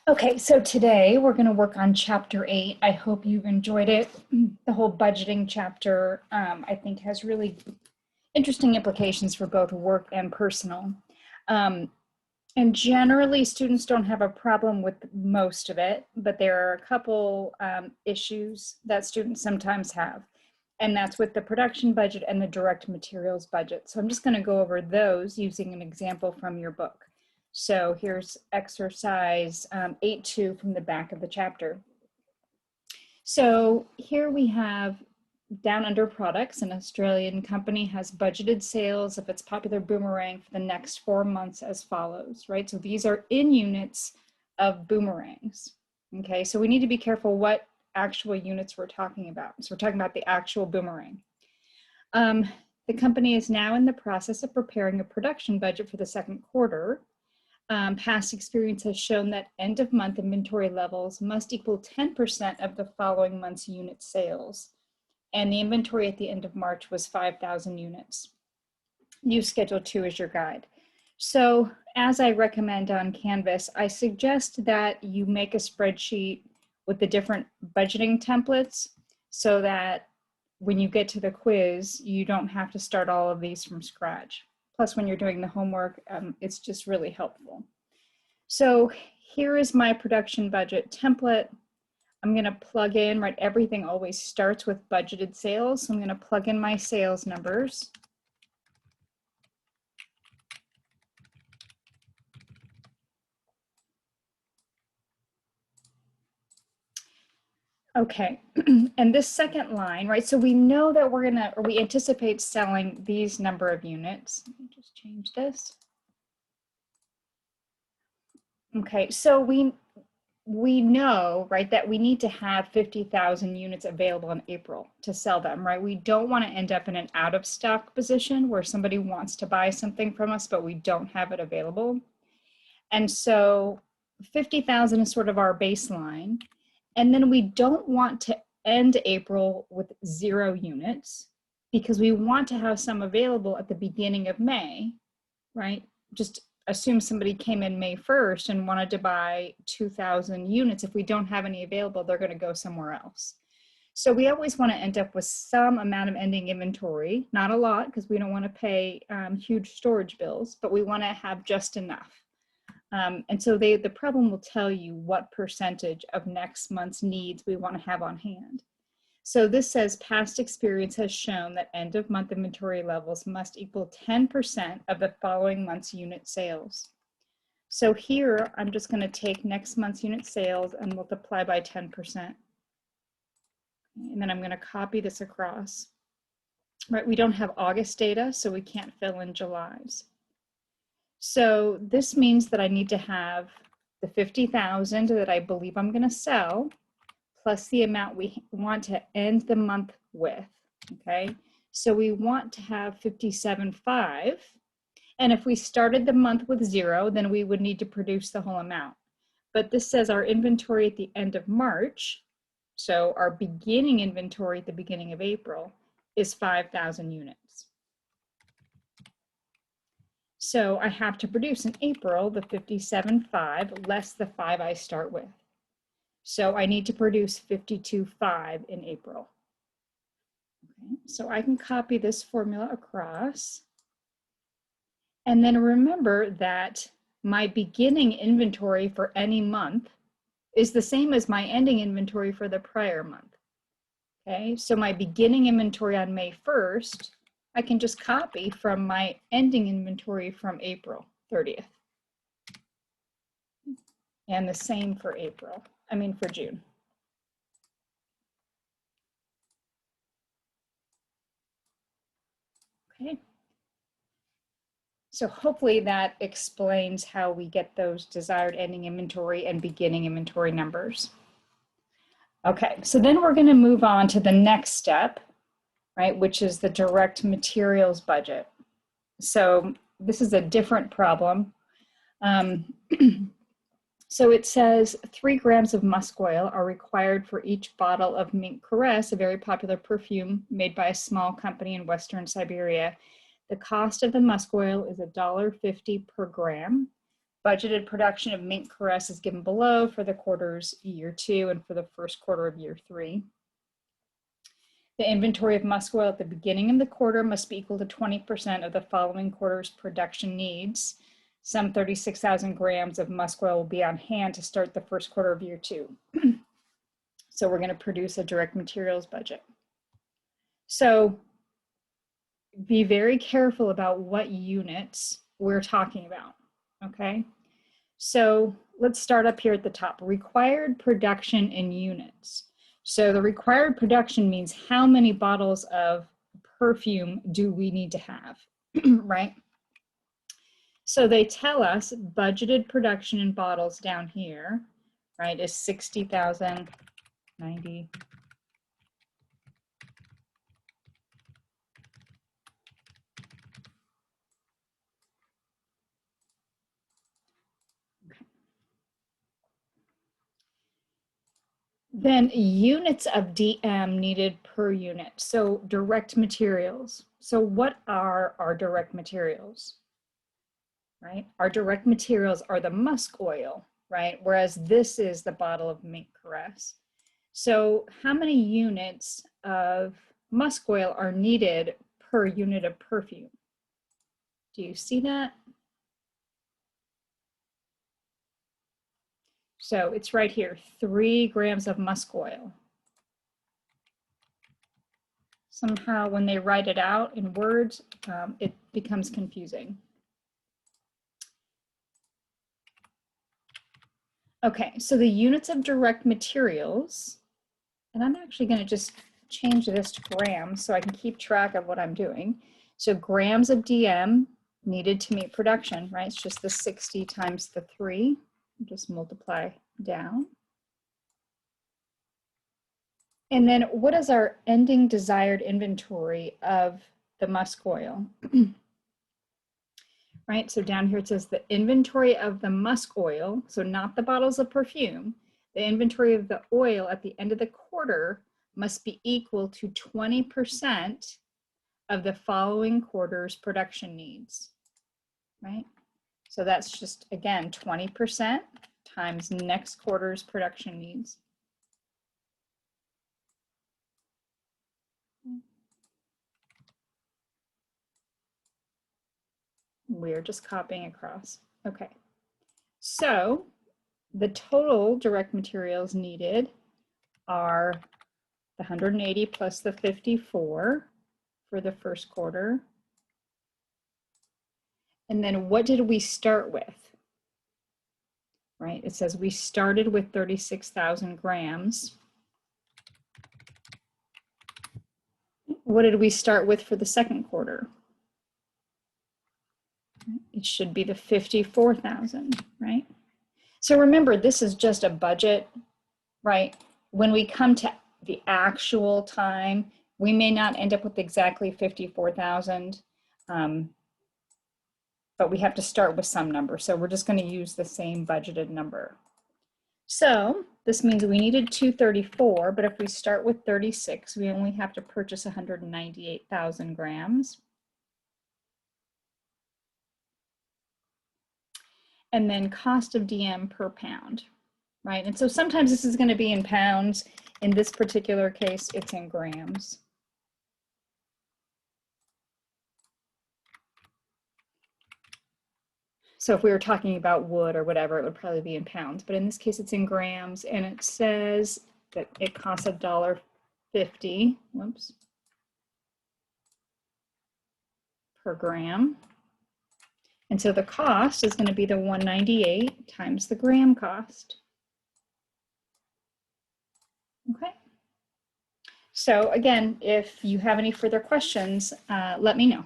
Okay, so today we're going to work on chapter 8. I hope you've enjoyed it. The whole budgeting chapter, I think, has really interesting implications for both work and personal. Um, and generally, students don't have a problem with most of it, but there are a couple issues that students sometimes have. And that's with the production budget and the direct materials budget. So I'm just going to go over those using an example from your book. So here's exercise 8.2 from the back of the chapter. So here we have down under products, an Australian company has budgeted sales of its popular boomerang for the next 4 months as follows, right? So these are in units of boomerangs. Okay, so we need to be careful what actual units we're talking about. So we're talking about the actual boomerang. The company is now in the process of preparing a production budget for the second quarter. Past experience has shown that end of month inventory levels must equal 10% of the following month's unit sales. And the inventory at the end of March was 5,000 units. Use Schedule 2 as your guide. So as I recommend on Canvas, I suggest that you make a spreadsheet with the different budgeting templates so that when you get to the quiz, you don't have to start all of these from scratch. Plus, when you're doing the homework, it's just really helpful. So here is my production budget template. I'm going to plug in, right? Everything always starts with budgeted sales. So I'm going to plug in my sales numbers. Okay, and this second line, right? So we know that we're going to, or we anticipate selling these number of units. Let me just change this. Okay, so we know, right, that we need to have 50,000 units available in April to sell them, right? We don't want to end up in an out of stock position where somebody wants to buy something from us, but we don't have it available. And so 50,000 is sort of our baseline. And then we don't want to end April with 0 units because we want to have some available at the beginning of May, right? Just assume somebody came in May 1st and wanted to buy 2,000 units. If we don't have any available, they're going to go somewhere else. So we always want to end up with some amount of ending inventory, not a lot because we don't want to pay huge storage bills, but we want to have just enough. And so the problem will tell you what percentage of next month's needs we want to have on hand. So this says past experience has shown that end of month inventory levels must equal 10% of the following month's unit sales. So here, I'm just going to take next month's unit sales and multiply by 10%. And then I'm going to copy this across. Right, we don't have August data, so we can't fill in July's. So this means that I need to have the 50,000 that I believe I'm going to sell, plus the amount we want to end the month with, okay? So we want to have 57.5, and if we started the month with 0, then we would need to produce the whole amount. But this says our inventory at the end of March, so our beginning inventory at the beginning of April, is 5,000 units. So I have to produce in April the 57.5 less the 5 I start with. So I need to produce 52.5 in April. Okay, so I can copy this formula across. And then remember that my beginning inventory for any month is the same as my ending inventory for the prior month. Okay, so my beginning inventory on May 1st, I can just copy from my ending inventory from April 30th. And the same for for June. Okay. So hopefully that explains how we get those desired ending inventory and beginning inventory numbers. Okay, so then we're going to move on to the next step, right, which is the direct materials budget. So this is a different problem. So it says 3 grams of musk oil are required for each bottle of mink caress, a very popular perfume made by a small company in Western Siberia. The cost of the musk oil is $1.50 per gram. Budgeted production of mink caress is given below for the quarters year 2 and for the first quarter of year 3. The inventory of musk oil at the beginning of the quarter must be equal to 20% of the following quarter's production needs. Some 36,000 grams of musk oil will be on hand to start the first quarter of year 2. So we're going to produce a direct materials budget. So be very careful about what units we're talking about, okay? So let's start up here at the top. Required production in units. So the required production means how many bottles of perfume do we need to have, right? So they tell us budgeted production in bottles down here, right, is 60,000, 90. Then units of DM needed per unit. So direct materials. So what are our direct materials, right? Our direct materials are the musk oil, right? Whereas this is the bottle of mink caress. So how many units of musk oil are needed per unit of perfume? Do you see that? So it's right here, 3 grams of musk oil. Somehow when they write it out in words, it becomes confusing. Okay, so the units of direct materials, and I'm actually going to just change this to grams so I can keep track of what I'm doing. So grams of DM needed to meet production, right? It's just the 60 times the 3. Just multiply down. And then what is our ending desired inventory of the musk oil? Right, so down here it says the inventory of the musk oil, so not the bottles of perfume, the inventory of the oil at the end of the quarter must be equal to 20% of the following quarter's production needs, right? So that's just, again, 20% times next quarter's production needs. We're just copying across. Okay, so the total direct materials needed are the 180 plus the 54 for the first quarter. And then what did we start with? Right, it says we started with 36,000 grams. What did we start with for the second quarter? It should be the 54,000, right? So remember, this is just a budget, right? When we come to the actual time, we may not end up with exactly 54,000, but we have to start with some number. So we're just going to use the same budgeted number. So this means we needed 234, but if we start with 36, we only have to purchase 198,000 grams. And then cost of DM per pound, right? And so sometimes this is going to be in pounds. In this particular case, it's in grams. So if we were talking about wood or whatever, it would probably be in pounds. But in this case, it's in grams. And it says that it costs $1.50, whoops, per gram. And so the cost is going to be the 198 times the gram cost. Okay. So again, if you have any further questions, let me know.